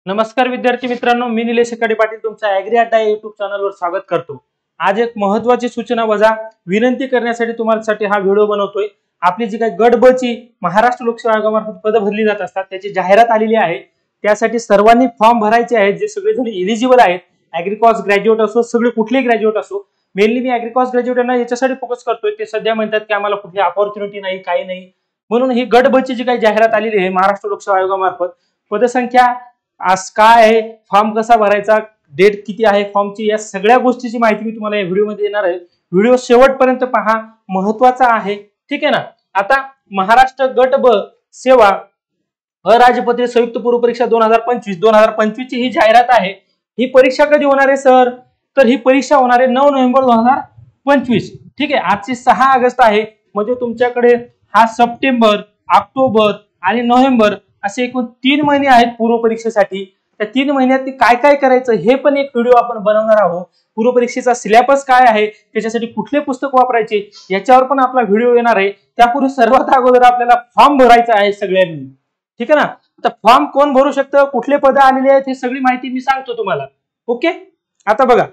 नमस्कार विद्यार्थी मित्रांनो, मी निलेश एकाडे पाटील तुमचा ॲग्री अड्डा या युट्यूब चॅनलवर स्वागत करतो। आज एक महत्त्वाची सूचना वजा विनंती करण्यासाठी तुम्हाला हा व्हिडिओ बनवतोय। आपली जी काही गट ब ची महाराष्ट्र लोकसेवा आयोगामार्फत पद भरली जात असतात त्याची जाहिरात आलेली आहे। त्यासाठी सर्वांनी फॉर्म भरायचे आहेत जे सगळेजण एलिजिबल आहेत। ॲग्रिकॉस ग्रॅज्युएट असो, सगळे कुठलेही ग्रॅज्युएट असो, मेनली मी ॲग्रिकॉस ग्रॅज्युएटांना याच्यासाठी फोकस करतोय। ते सध्या म्हणतात की आम्हाला कुठली अपॉर्च्युनिटी नाही, काही नाही, म्हणून ही गट ब ची जी काही जाहिरात आलेली आहे महाराष्ट्र लोकसेवा आयोगामार्फत, पदसंख्या आज काय आहे, फॉर्म कसा भरायचा, डेट किती आहे फॉर्मची, या सगळ्या गोष्टीची माहिती मी तुम्हाला या व्हिडिओमध्ये देणार आहे। व्हिडिओ शेवटपर्यंत पहा, महत्त्वाचा आहे, ठीक आहे ना। आता महाराष्ट्र गट ब सेवा अराजपत्रित संयुक्त पूर्व परीक्षा 2025 ची ही जाहिरात आहे। ही परीक्षा कधी होणार आहे सर? तर ही परीक्षा होणार आहे 9 नोव्हेंबर 2025, ठीक आहे। आजची 6 ऑगस्ट आहे, म्हणजे तुमच्याकडे हा सप्टेंबर, ऑक्टोबर आणि नोव्हेंबर असे एकूण 3 महिने आहेत पूर्व परीक्षेसाठी। त्या 3 महिन्यात काय काय करायचं हे पण एक व्हिडिओ आपण बनवणार आहोत। पूर्व परीक्षेचा सिलेबस काय आहे, त्याच्यासाठी कुठले पुस्तक वापरायचे, याच्यावर पण आपला व्हिडिओ येणार आहे। त्यापूर्वी सर्वात अगोदर आपल्याला फॉर्म भरायचा आहे सगळ्यांनी, ठीक आहे ना। आता फॉर्म कोण भरू शकतं, कुठले पद आलेले आहेत, हे सगळी माहिती मी सांगतो तुम्हाला, ओके। आता बघा,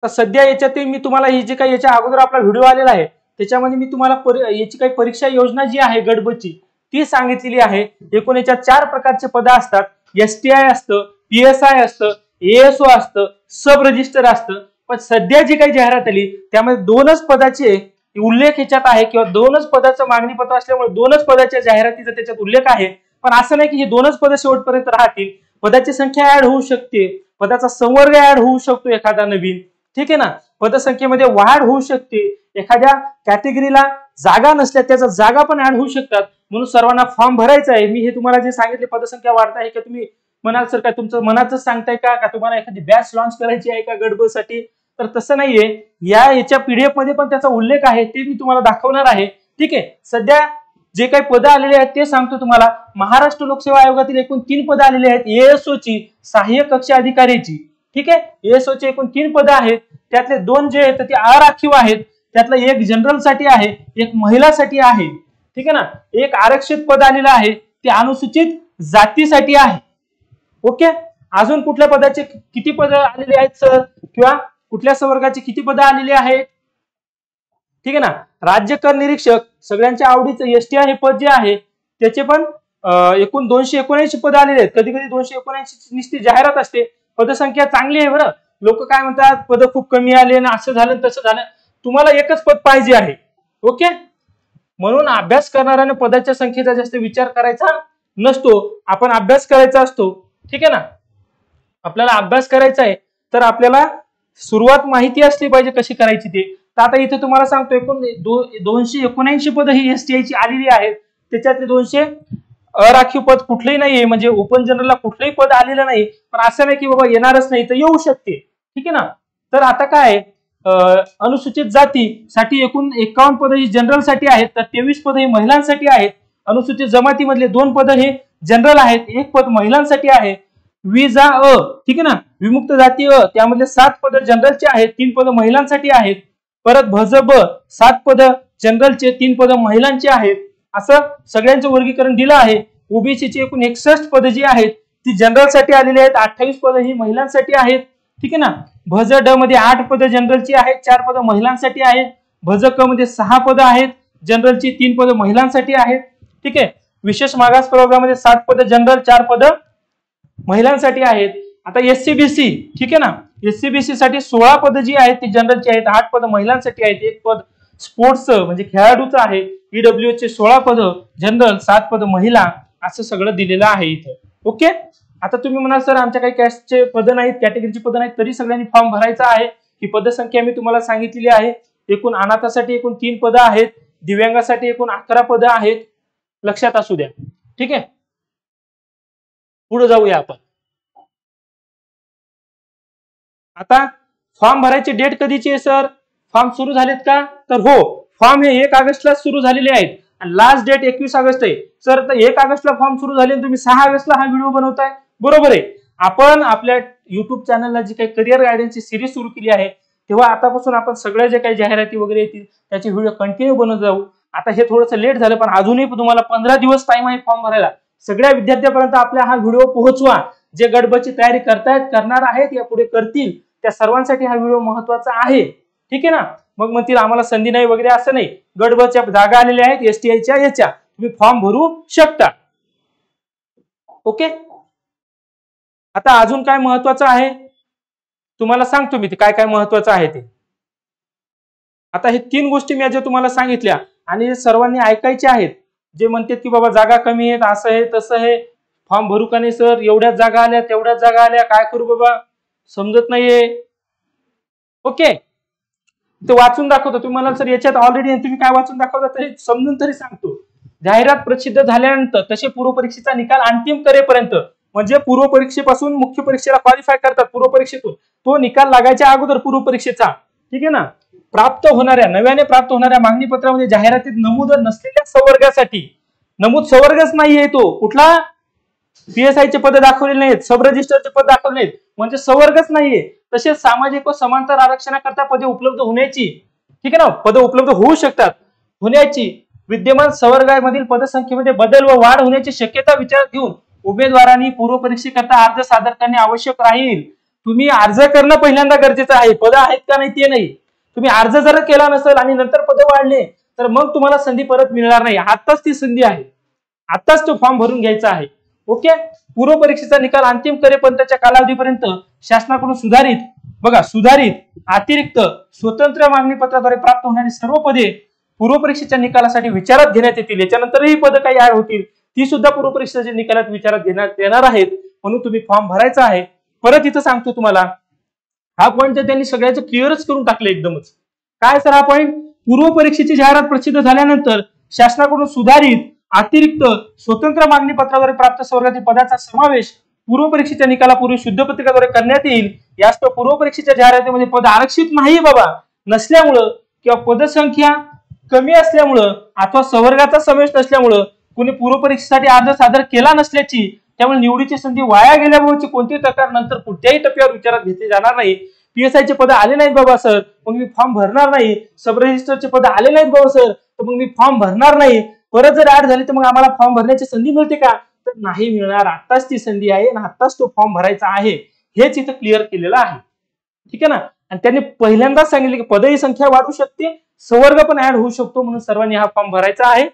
सध्या याच्यात मी तुम्हाला ही जी काही याच्या अगोदर आपला व्हिडिओ आलेला आहे त्याच्यामध्ये मी तुम्हाला याची काही परीक्षा योजना जी आहे गट ब ची ती सांगितलेली आहे। एकूण याच्यात 4 प्रकारचे पद असतात। एसटीआय असतं, पीएसआय असतं, एएसओ असतं, सब रजिस्टर असतं। पण सध्या जी काही जाहिरात आली त्यामध्ये 2च पदाचे उल्लेख याच्यात आहे, किंवा 2च पदाचं मागणी पत्र असल्यामुळे 2च पदाच्या जाहिरातीचा त्याच्यात उल्लेख आहे। पण असं नाही की हे 2च पद शेवटपर्यंत राहतील, पदाची संख्या ऍड होऊ शकते, पदाचा संवर्ग ऍड होऊ शकतो एखादा नवीन, ठीक आहे ना। पदसंख्येमध्ये वाढ होऊ शकते, एखाद्या कॅटेगरीला जागा नसल्या त्याचा जागा पण ऍड होऊ शकतात, म्हणून सर्वांना फॉर्म भरायचा आहे। मी हे तुम्हाला जे सांगितले पदसंख्या वाढत आहे का, तुम्ही म्हणाल सर काय तुमचं मनाचं सांगताय का तुम्हाला एखादी बॅच लॉन्च करायची आहे का गट ब साठी? तर तसं नाहीये, याच्या पीडीएफ मध्ये पण त्याचा उल्लेख आहे, ते मी तुम्हाला दाखवणार आहे, ठीक आहे। सध्या जे काही पद आलेले आहेत ते सांगतो तुम्हाला। महाराष्ट्र लोकसेवा आयोगातील एकूण 3 पद आलेली आहेत। एएसओ ची, सहाय्यक कक्ष अधिकारीची, ठीक आहे। एएसओ चे एकूण 3 पद आहेत, त्यातले 2 जे आहेत ते अराखीव आहेत, त्यातलं एक जनरल साठी आहे, एक महिलासाठी आहे, ठीक आहे ना। एक आरक्षित पद आलेलं आहे, ते अनुसूचित जातीसाठी आहे, ओके। अजून कुठल्या पदाचे किती पद आलेले आहेत सर, किंवा कुठल्या संवर्गाचे किती पद आलेली आहेत, ठीक आहे ना। राज्य कर निरीक्षक सगळ्यांच्या आवडीचं एसटीआय हे पद जे आहे त्याचे पण एकूण 279 पद आलेले आहेत। कधी कधी 279 नुसती जाहिरात असते, पदसंख्या चांगली आहे बरं। लोक काय म्हणतात पद खूप कमी आले ना, असं झालं तसं झालं, तुम्हाला एकच पद पाहिजे आहे, ओके। म्हणून अभ्यास करणाऱ्याने पदाच्या संख्येचा जास्त विचार करायचा नसतो, आपण अभ्यास करायचा असतो, ठीक आहे ना। आपल्याला अभ्यास करायचा आहे तर आपल्याला सुरुवात माहिती असली पाहिजे कशी करायची ते। तर आता इथे तुम्हाला सांगतो, एकूण 279 पद ही एसटीआय ची आलेली आहेत, त्याच्यातले 200 अराखीव पद कुठलेही नाहीये, म्हणजे ओपन जनरलला कुठलेही पद आलेलं नाही। पण असं नाही की बाबा येणारच नाही, तर येऊ शकते, ठीक आहे ना। तर आता काय, अनुसूचित जातीसाठी एकूण 51 पद ही जनरल साठी आहेत, तर 23 पद ही महिलांसाठी आहेत। अनुसूचित जमातीमधले 2 पद हे जनरल आहेत, 1 पद महिलांसाठी आहे। विजा अ, ठीक आहे ना, विमुक्त जाती अ, त्यामधले 7 पद जनरलचे आहेत, 3 पद महिलांसाठी आहेत। परत भज ब 7 पद जनरलचे, 3 पद महिलांचे आहेत, असं सगळ्यांचं वर्गीकरण दिलं आहे। ओबीसी ची एकूण 61 पद जी आहेत ती जनरल साठी आलेली आहेत, 28 पद ही महिलांसाठी आहेत, ठीक आहे ना। भज ड मध्ये 8 पद जनरलची आहेत, 4 पद महिलांसाठी आहेत। भज क मध्ये 6 पद आहेत जनरलची, 3 पद महिलांसाठी आहेत, ठीक आहे। विशेष मागास प्रवर्गामध्ये 7 पद जनरल, 4 पद महिलांसाठी आहेत। आता एससीबीसी, ठीक आहे ना, एससीबीसी साठी 16 पद जी आहेत ती जनरलची आहेत, 8 पद महिलांसाठी आहेत, 1 पद स्पोर्ट्स म्हणजे खेळाडूचं आहे। ईडब्ल्यूएच चे 16 पद जनरल, 7 पद महिला, असं सगळं दिलेलं आहे इथं, ओके। आता तुम्ही म्हणाल सर आमच्या काही कॅस्टचे पद नाहीत, कॅटेगरीचे पद नाहीत, तरी सगळ्यांनी फॉर्म भरायचा आहे। ही पदसंख्या मी तुम्हाला सांगितलेली आहे। एकूण अनाथासाठी एकूण 3 पद आहेत, दिव्यांगासाठी एकूण 11 पद आहेत, लक्षात असू द्या, ठीक आहे। पुढे जाऊया आपण। आता फॉर्म भरायची डेट कधीची आहे सर? फॉर्म सुरू झालेत का? तर हो, फॉर्म हे 1 ऑगस्टला सुरू झालेले आहेत आणि लास्ट डेट 21 ऑगस्ट आहे। सर तर 1 ऑगस्टला फॉर्म सुरू झाले, तुम्ही 6 ऑगस्टला हा व्हिडिओ बनवताय, बरोबर आहे। आपण आपल्या युट्यूब चॅनलला जी काही करिअर गायडन्सची सिरीज सुरू केली आहे, तेव्हा आतापासून आपण सगळ्या जे काही जाहिराती वगैरे येतील त्याचे व्हिडिओ कंटिन्यू बनवत जाऊ। आता हे थोडंसं लेट झालं, पण अजूनही तुम्हाला 15 दिवस टाइम आहे फॉर्म भरायला, सगळ्या विद्यार्थ्यांपर्यंत आपला हा व्हिडिओ पोहोचवा. जे गट ब ची तयारी करतायत, करणार आहेत, या पुढे करतील, त्या सर्वांसाठी हा व्हिडिओ महत्वाचा आहे. ठीक आहे ना. मग म्हणतील आम्हाला संधी नाही वगैरे, असं नाही. गट ब च्या जागा आलेल्या आहेत एसटीआयच्या, याच्या तुम्ही फॉर्म भरू शकता. ओके. आता अजून काय महत्वाचं आहे तुम्हाला सांगतो मी, ते काय काय महत्वाचं आहे ते. आता हे 3 गोष्टी मी आज तुम्हाला सांगितल्या आणि सर्वांनी ऐकायचे आहेत. जे म्हणतात की बाबा जागा कमी आहेत, असं आहे तसं आहे, फॉर्म भरू का नाही सर, एवढ्याच जागा आल्या तेवढ्याच जागा आल्या, काय करू बाबा, समजत नाहीये. ओके. ते वाचून दाखवतो. तुम्ही म्हणाल सर याच्यात ऑलरेडी तुम्ही काय वाचून दाखवता, तरी समजून तरी सांगतो. जाहिरात प्रसिद्ध झाल्यानंतर तसे पूर्व परीक्षेचा निकाल अंतिम करेपर्यंत, म्हणजे पूर्व परीक्षेपासून मुख्य परीक्षेला क्वालिफाय करतात, पूर्व परीक्षेतून तो निकाल लागायच्या अगोदर पूर्व परीक्षेचा, ठीक आहे ना, प्राप्त होणाऱ्या नव्याने प्राप्त होणाऱ्या मागणी पत्रामध्ये जाहिरातीत नमूद नसलेल्या संवर्गासाठी, नमूद संवर्गच नाहीये तो कुठला, पीएसआयचे पद दाखवलेले नाहीत, सब रजिस्टरचे पद दाखवले नाहीत, म्हणजे संवर्गच नाहीये. तसेच सामाजिक व समांतर आरक्षणाकरता पदे उपलब्ध होण्याची, ठीक आहे ना, पद उपलब्ध होऊ शकतात, होण्याची विद्यमान संवर्गामधील पदसंख्येमध्ये बदल व वाढ होण्याची शक्यता विचारात घेऊन उमेदवारांनी पूर्व परीक्षेकरता अर्ज सादर करणे आवश्यक राहील. तुम्ही अर्ज करणं पहिल्यांदा गरजेचं आहे. पद आहेत का नाही ते नाही. तुम्ही अर्ज जर केला नसेल आणि नंतर पद वाढले तर मग तुम्हाला संधी परत मिळणार नाही. आताच ती संधी आहे, आताच तो फॉर्म भरून घ्यायचा आहे. ओके. पूर्व परीक्षेचा निकाल अंतिम करेपर्यंतच्या कालावधीपर्यंत शासनाकडून सुधारित, बघा सुधारित, अतिरिक्त, स्वतंत्र मागणी पत्राद्वारे प्राप्त होणारी सर्व पदे पूर्व परीक्षेच्या निकालासाठी विचारात घेण्यात येतील. याच्यानंतरही पद काही ऍड होतील, ती सुद्धा पूर्व परीक्षेच्या निकालात विचारात घेण्यात येणार आहेत. म्हणून तुम्ही फॉर्म भरायचा आहे. परत इथं सांगतो तुम्हाला, हा पॉईंट तर त्यांनी सगळ्याचं क्लिअरच करून टाकले एकदमच. काय सर हा पॉईंट, पूर्व परीक्षेची जाहिरात प्रसिद्ध झाल्यानंतर शासनाकडून सुधारित, अतिरिक्त, स्वतंत्र मागणी पत्राद्वारे प्राप्त संवर्गातील पदाचा समावेश पूर्व परीक्षेच्या निकालापूर्वी शुद्ध पत्रिकाद्वारे करण्यात येईल. यास पूर्व परीक्षेच्या जाहिरातीमध्ये पद आरक्षित नाही बाबा नसल्यामुळं किंवा पदसंख्या कमी असल्यामुळं अथवा संवर्गाचा समावेश नसल्यामुळं कोणी पूर्व परीक्षेसाठी अर्ज सादर केला नसल्याची, त्यामुळे निवडीची संधी वाया गेल्यामुळे कोणतीही तक्रार नंतर कुठल्याही टप्प्यावर विचारात घेतली जाणार नाही. पीएसआयचे पद आले नाहीत बाबा सर, मग मी फॉर्म भरणार नाही. सब रजिस्टरचे पद आले नाहीत बाबा सर, तर मग मी फॉर्म भरणार नाही. परत जर ऍड झाली तर मग आम्हाला फॉर्म भरण्याची संधी मिळते का, तर नाही मिळणार. आताच ती संधी आहे आणि आताच तो फॉर्म भरायचा आहे, हेच इथं क्लिअर केलेलं आहे. ठीक आहे ना. आणि त्यांनी पहिल्यांदाच सांगितले की पदही संख्या वाढू शकते, संवर्ग पण ऍड होऊ शकतो, म्हणून सर्वांनी हा फॉर्म भरायचा आहे.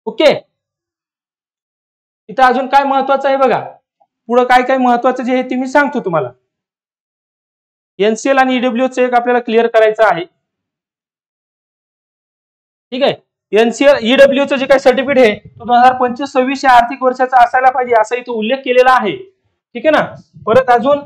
ओके. इथं अजून काय महत्वाचं आहे बघा, पुढे काय काय महत्वाचं जे आहे ते मी सांगतो तुम्हाला. एनसीएल आणि ईडब्ल्यू चं एक आपल्याला क्लिअर करायचं आहे. ठीक आहे. एनसीएल ईडब्ल्यू चं जे काही सर्टिफिकेट आहे तो 2025-26 या आर्थिक वर्षाचा असायला पाहिजे, असा इथं उल्लेख केलेला आहे. ठीक आहे ना. परत अजून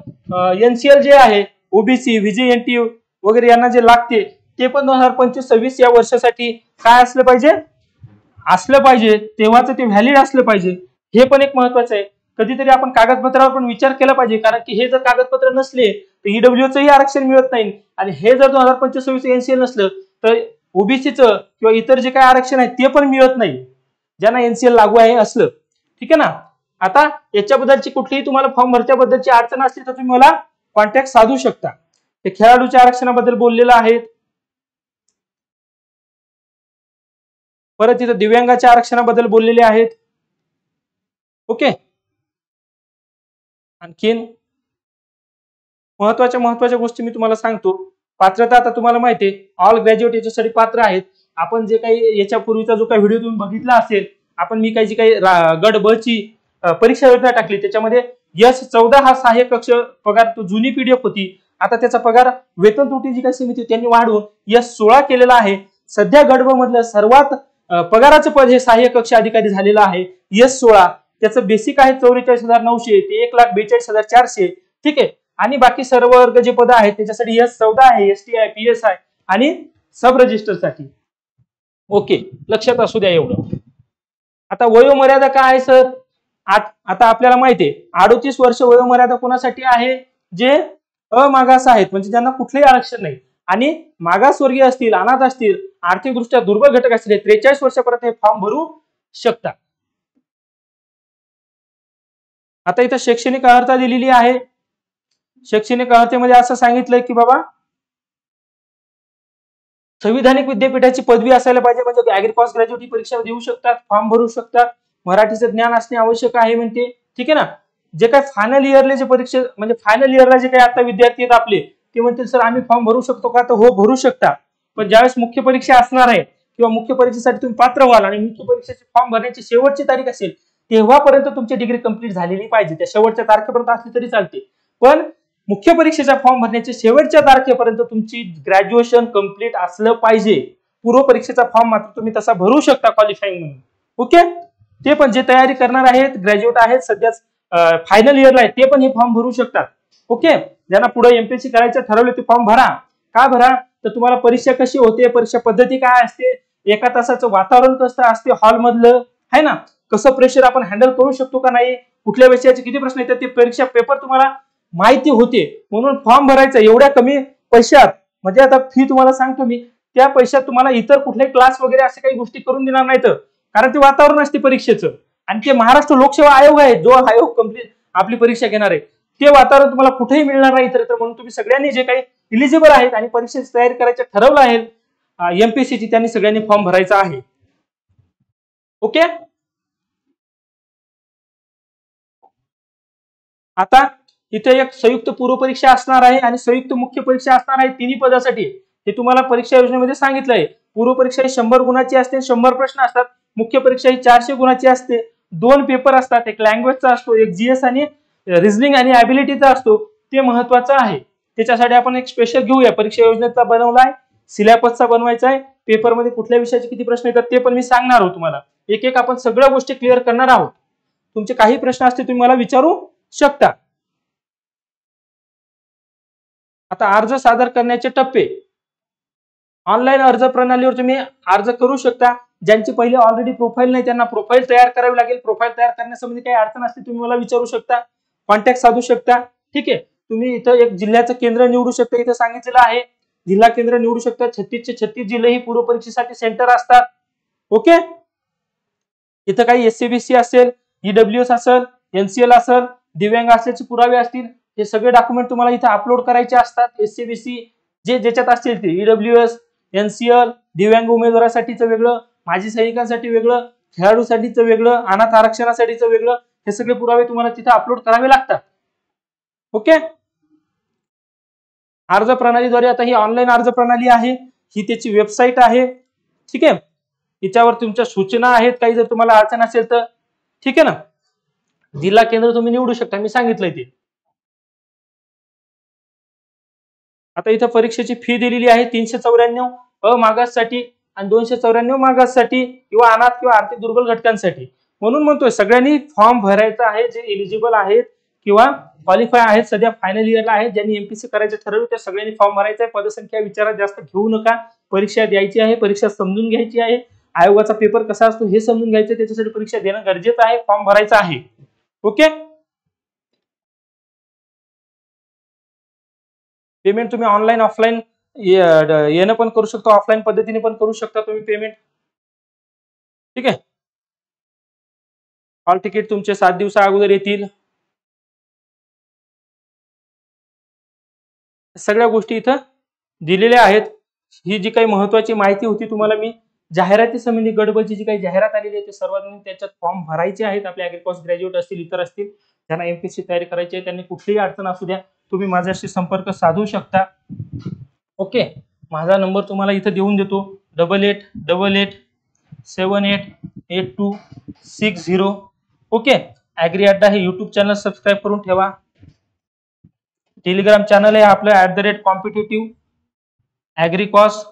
एनसीएल जे आहे ओबीसी, व्हीजीएनटी वगैरे यांना जे लागते ते पण 2025-26 या वर्षासाठी काय असलं पाहिजे, तेव्हाच ते व्हॅलिड असलं पाहिजे. हे पण एक महत्वाचं आहे. कधीतरी आपण कागदपत्रावर पण विचार केला पाहिजे, कारण की हे जर कागदपत्र नसले तर ईडब्ल्यूचंही आरक्षण मिळत नाही, आणि हे जर 2025-26 एनसीएल नसलं तर ओबीसीचं किंवा इतर जे काही आरक्षण आहे ते पण मिळत नाही, ज्यांना एनसीएल लागू आहे असलं. ठीक आहे ना. आता याच्याबद्दलची कुठलीही तुम्हाला फॉर्म भरण्याबद्दलची अडचण असली तर तुम्ही मला कॉन्टॅक्ट साधू शकता. ते खेळाडूच्या आरक्षणाबद्दल बोललेलं आहे. परत इथं दिव्यांगाच्या आरक्षणाबद्दल बोललेले आहेत. ओके. आणखीन महत्वाच्या गोष्टी मी तुम्हाला सांगतो. पात्रता आता तुम्हाला माहिती आहे, ऑल ग्रॅज्युएट याच्यासाठी पात्र आहेत. आपण जे काही याच्यापूर्वीचा जो काही व्हिडिओ तुम्ही बघितला असेल, आपण मी काही गट ब ची परीक्षा योजना टाकली, त्याच्यामध्ये S14 हा सहाय्यक कक्ष पगार तो जुनी पीडीएफ होती, आता त्याचा पगार वेतन त्रुटी जी काही समिती त्यांनी वाढवून S16 केलेला आहे. सध्या गट ब मधलं सर्वात पगाराचं पद हे सहाय्यक कक्ष अधिकारी झालेलं आहे S16. त्याचं बेसिक आहे 44,900 ते 1,42,400. ठीक आहे. आणि बाकी सर्व वर्ग जे पद आहेत त्याच्यासाठी S14 आहे, एसटीआय, पीएसआय आणि सब रजिस्टर साठी. ओके, लक्षात असू द्या एवढं. आता वयोमर्यादा काय आहे सर, आता आपल्याला माहिती आहे 38 वर्ष वयोमर्यादा कोणासाठी आहे, जे अमागास आहेत, म्हणजे ज्यांना कुठलेही आरक्षण नाही, आणि मागासवर्गीय असतील, अनाथ असतील, आर्थिकदृष्ट्या दुर्बल घटक असतील 43 वर्षापर्यंत हे फॉर्म भरू शकतात. आता इथं शैक्षणिक अर्हता दिलेली आहे. शैक्षणिक अर्हतेमध्ये असं सांगितलंय की बाबा संविधानिक विद्यापीठाची पदवी असायला पाहिजे, म्हणजे ऍग्री पोस्ट ग्रॅज्युएट ही परीक्षा देऊ शकतात, फॉर्म भरू शकतात. मराठीचं ज्ञान असणे आवश्यक आहे म्हणते, ठीक आहे ना. जे काही फायनल इयरले जे परीक्षा म्हणजे फायनल इयरला जे काही आता विद्यार्थी आहेत आपले, ते म्हणतील सर आम्ही फॉर्म भरू शकतो का, तर हो भरू शकता. पण ज्यावेळेस मुख्य परीक्षा असणार आहे किंवा मुख्य परीक्षेसाठी तुम्ही पात्र व्हाल आणि मुख्य परीक्षेचे फॉर्म भरण्याची शेवटची तारीख असेल तेव्हापर्यंत तुमची डिग्री कंप्लीट झालेली पाहिजे. त्या शेवटच्या तारखेपर्यंत असली तरी चालते, पण मुख्य परीक्षेचा फॉर्म भरण्याच्या शेवटच्या तारखेपर्यंत तुमची ग्रॅज्युएशन कंप्लीट असलं पाहिजे. पूर्व परीक्षेचा फॉर्म मात्र तुम्ही तसा भरू शकता क्वालिफाईंग म्हणून. ओके, ते पण जे तयारी करणार आहेत, ग्रॅज्युएट आहेत, सध्या फायनल इयरला आहेत, ते पण हे फॉर्म भरू शकतात. ओके, ज्यांना पुढे एमपीएससी करायचं ठरवलं ते फॉर्म भरा. का भरा, तर तुम्हाला परीक्षा कशी होते, परीक्षा पद्धती काय असते, एका तासाचं वातावरण कसं असते हॉल मधलं, है ना, कसं प्रेशर आपण हँडल करू शकतो का नाही, कुठल्या विषयाचे किती प्रश्न येतात, ते परीक्षा पेपर तुम्हाला माहिती होते. म्हणून फॉर्म भरायचा एवढ्या कमी पैशात, म्हणजे आता फी तुम्हाला सांगतो मी, त्या पैशात तुम्हाला इतर कुठले क्लास वगैरे असे काही गोष्टी करून देणार नाहीत, कारण ते वातावरण असते परीक्षेचं. आणि ते महाराष्ट्र लोकसेवा आयोग आहे, जो आयोग कंप्लीट आपली परीक्षा घेणार आहे, ते वातावरण तुम्हाला कुठेही मिळणार नाही. तर म्हणून तुम्ही सगळ्यांनी जे काही इलिजिबल आहेत आणि परीक्षेची तयारी करायचं ठरवलं आहे एमपीएससीची, त्यांनी सगळ्यांनी फॉर्म भरायचा आहे. ओके, आता इथे एक संयुक्त पूर्व परीक्षा असणार आहे आणि संयुक्त मुख्य परीक्षा असणार आहे तिन्ही पदासाठी. हे तुम्हाला परीक्षा योजनेमध्ये सांगितलंय. पूर्व परीक्षा ही 100 गुणाची असते, 100 प्रश्न असतात. मुख्य परीक्षा ही 400 गुणाची असते. 2 पेपर असतात, एक लँग्वेजचा असतो, एक जीएस आणि रिझनिंग आणि ॲबिलिटीचा असतो. ते महत्वाचं आहे. त्याच्यासाठी आपण एक स्पेशल घेऊया. परीक्षा योजनेचा बनवलाय, सिलेबसचा बनवायचा आहे, पेपरमध्ये कुठल्या विषयाचे किती प्रश्न येतात ते पण मी सांगणार आहोत तुम्हाला. एक एक आपण सगळ्या गोष्टी क्लिअर करणार आहोत. तुमचे काही प्रश्न असतील तुम्ही मला विचारू शकता. आता अर्ज सादर करण्याचे टप्पे. ऑनलाईन अर्ज प्रणालीवर तुम्ही अर्ज करू शकता. ज्यांची पहिले ऑलरेडी प्रोफाईल नाही त्यांना प्रोफाईल तयार करावी लागेल. प्रोफाईल तयार करण्यासंबंधी काही अडचण असते तुम्ही मला विचारू शकता, कॉन्टॅक्ट साधू शकता. ठीक आहे, तुम्ही इथं एक जिल्ह्याचं केंद्र निवडू शकता, इथं सांगितलेलं आहे जिल्हा केंद्र निवडू शकता. 36चे 36 जिल्हे ही पूर्व परीक्षेसाठी सेंटर असतात. ओके, इथं काही एससीबीसी असेल, ईडब्ल्यूएस असेल, एनसीएल असेल, दिव्यांग असल्याचे पुरावे असतील, हे सगळे डॉक्युमेंट तुम्हाला इथे अपलोड करायचे असतात. एससीबीसी जे ज्याच्यात असतील ते, ईडब्ल्यूएस, एनसीएल, दिव्यांग उमेदवारासाठीचं वेगळं, माजी सैनिकांसाठी वेगळं, खेळाडूसाठीचं वेगळं, अनाथ आरक्षणासाठीचं वेगळं, हे सगळे पुरावे तुम्हाला तिथे अपलोड करावे लागतात. ओके, अर्ज प्रणालीद्वारे, आता ही ऑनलाईन अर्ज प्रणाली आहे, ही त्याची वेबसाईट आहे. ठीक आहे, याच्यावर तुमच्या सूचना आहेत, काही जर तुम्हाला अडचण असेल तर. ठीक आहे ना, जिल्हा केंद्र तुम्ही निवडू शकता, मी सांगितलंय ते. आता इथं परीक्षेची फी दिलेली आहे 394 अमागाससाठी आणि 294 मागाससाठी किंवा अनाथ किंवा आर्थिक दुर्बल घटकांसाठी. म्हणून म्हणतोय सगळ्यांनी फॉर्म भरायचा आहे, जे एलिजिबल आहेत किंवा क्वालिफाय आहेत, सध्या फायनल इयरला आहेत, ज्यांनी एमपीएससी करायचं ठरवलं त्या सगळ्यांनी फॉर्म भरायचा आहे. पदसंख्या विचारात जास्त घेऊ नका, परीक्षा द्यायची आहे, परीक्षा समजून घ्यायची आहे, आयोगाचा पेपर कसा असतो हे समजून घ्यायचं, त्याच्यासाठी परीक्षा देणं गरजेचं आहे, फॉर्म भरायचा आहे. ओके, पेमेंट तुम्ही ऑनलाईन ऑफलाईन येणं पण करू शकता, ऑफलाईन पद्धतीने पण करू शकता तुम्ही पेमेंट. ठीक आहे, हॉल तिकीट तुमचे 7 दिवसा अगोदर येतील. सगळ्या गोष्टी इथं दिलेल्या आहेत. ही जी काही महत्वाची माहिती होती तुम्हाला मी जाहिराती संबंधी, गडबची जी काही जाहिरात आलेली आहे ते सर्वांनी त्याच्यात फॉर्म भरायचे आहेत. आपले ऍग्रीकॉस ग्रॅज्युएट असतील, इतर असतील, ज्यांना एमपीएससी तयारी करायची आहे त्यांनी कुठलीही अडचण असू द्या तुम्ही माझ्याशी संपर्क साधू शकता. ओके, माझा नंबर तुम्हाला इथं देऊन देतो, 8888788260. ओके, ऍग्री अड्डा हे युट्यूब चॅनल सबस्क्राईब करून ठेवा. टेलिग्राम चॅनल आहे आपलं @कॉम्पिटिटिव्ह ऍग्रीकॉस.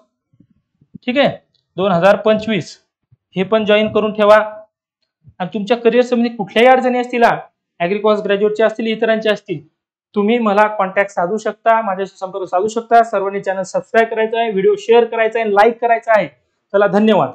ठीक आहे, 2025 हे पण जॉईन करून ठेवा. आणि तुमच्या करिअर संबंधी कुठल्याही अडचणी असतील, ऍग्रीकॉस ग्रॅज्युएटचे असतील, इतरांचे असतील, तुम्ही मला कॉन्टॅक्ट साधू शकता, माझ्याशी संपर्क साधू शकता. सर्वांनी चॅनल सबस्क्राईब करायचा आहे, व्हिडिओ शेअर करायचा आहे, लाईक करायचा आहे. चला, धन्यवाद.